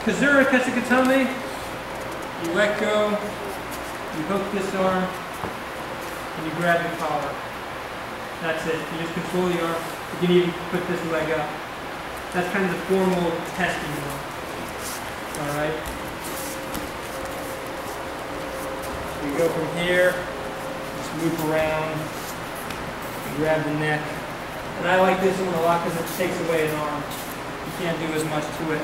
Kazure Kesagatame, you let go, you hook this arm, and you grab your collar. That's it. You just control the arm. You can even put this leg up. That's kind of the formal testing one. Alright? You go from here, just loop around, grab the neck. And I like this one a lot because it takes away an arm. You can't do as much to it.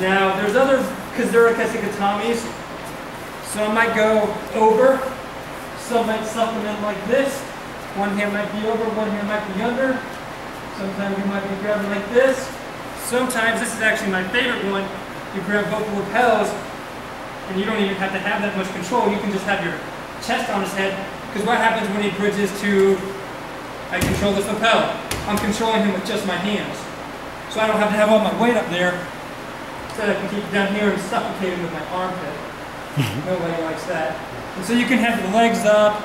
Now, there's other Kazure Kesagatames. Some might go over, some might supplement like this. One hand might be over, one hand might be under. Sometimes you might be grabbing like this. Sometimes, this is actually my favorite one, you grab both lapels and you don't even have to have that much control. You can just have your chest on his head. Because what happens when he bridges to, I control this lapel. I'm controlling him with just my hands. So I don't have to have all my weight up there. Instead I can keep it down here and suffocate him with my armpit. Nobody likes that. And so you can have your legs up.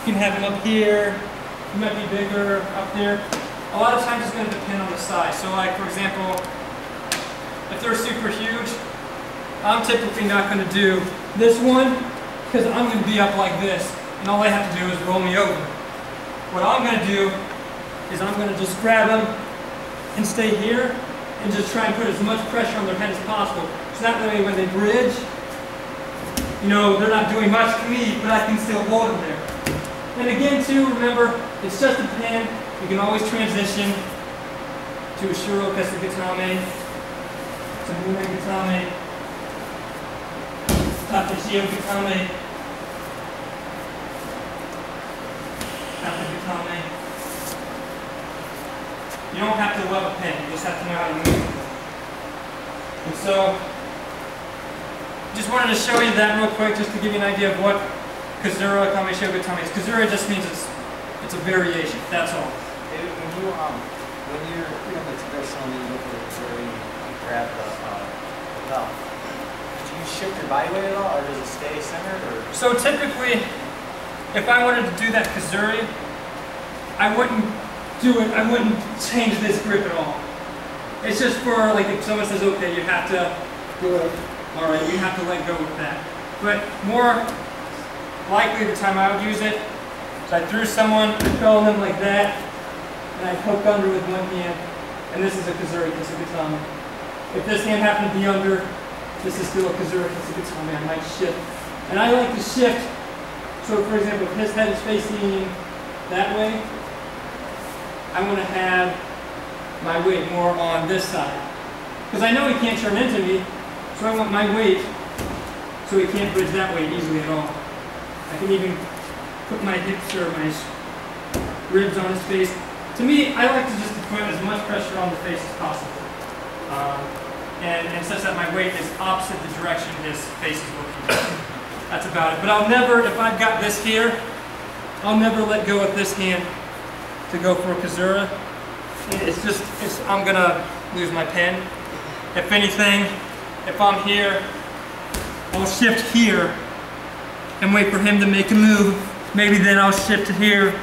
You can have him up here. He might be bigger up there. A lot of times it's going to depend on the size. So like, for example, if they're super huge, I'm typically not going to do this one because I'm going to be up like this. And all they have to do is roll me over. What I'm going to do is I'm going to just grab them and stay here and just try and put as much pressure on their head as possible. So that way when they bridge, you know, they're not doing much to me, but I can still hold them there. And again too, remember, it's just a pin. You can always transition to a Shuro Kesagatame, to Mume Gatame, Tatashio Gatame, Kata Gatame. You don't have to love a pin, you just have to know how to move it. And so, just wanted to show you that real quick, just to give you an idea of what Kazure Kesagatame is. Kazure just means it's a variation, that's all. When you're doing the traditional and you look at Kazure, you grab the lapel, do you shift your body weight at all, or does it stay centered? Or? So typically, if I wanted to do that Kazure, I wouldn't do it, I wouldn't change this grip at all. It's just for, like, if someone says, okay, you have to do it, alright, you have to let go with that. But more likely the time I would use it, is I threw someone, I fell on them like that, and I hooked under with one hand, and this is a Kazure Kesagatame. If this hand happened to be under, this is still a Kazure Kesagatame. I might shift. And I like to shift, so for example, if his head is facing that way, I want to have my weight more on this side. Because I know he can't turn into me, so I want my weight so he can't bridge that way easily at all. I can even put my hips or my ribs on his face. To me, I like to just put as much pressure on the face as possible. And such that my weight is opposite the direction his face is looking. That's about it. But I'll never, if I've got this here, I'll never let go of this hand to go for a Kazure. It's just, I'm gonna lose my pen. If anything, if I'm here, I'll shift here and wait for him to make a move. Maybe then I'll shift to here.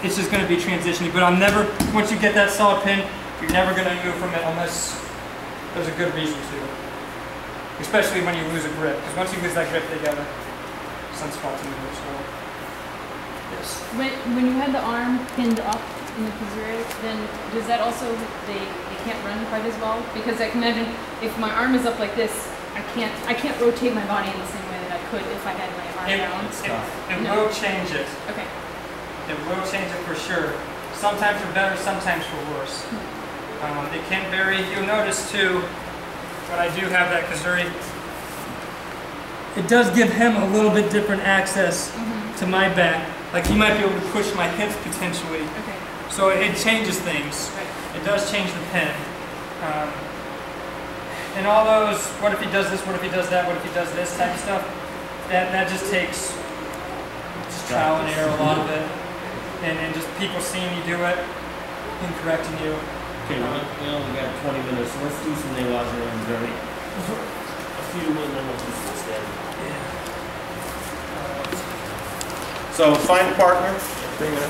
It's just gonna be transitioning, but I'm never, once you get that solid pin, you're never gonna move from it unless there's a good reason to. Especially when you lose a grip, because once you lose that grip, they got a sunspot to move, so. Yes. When you had the arm pinned up in the Kazure, then does that also, they can't run quite as well? Because I can imagine if my arm is up like this, I can't rotate my body in the same way that I could if I had my arm down. It will change it. Okay. It will change it for sure. Sometimes for better, sometimes for worse. It can vary. You'll notice too, when I do have that Kazure, it does give him a little bit different access to my back. Like he might be able to push my hips potentially. Okay. So it changes things. Right. It does change the pin. And all those, what if he does this, what if he does that, what if he does this type of stuff, that just takes just trial and error, a lot of it. And just people seeing you do it and correcting you. Okay, we only got 20 minutes, so let's do some neurological and very a few, and then we'll do some standing. Yeah. So find a partner, bring it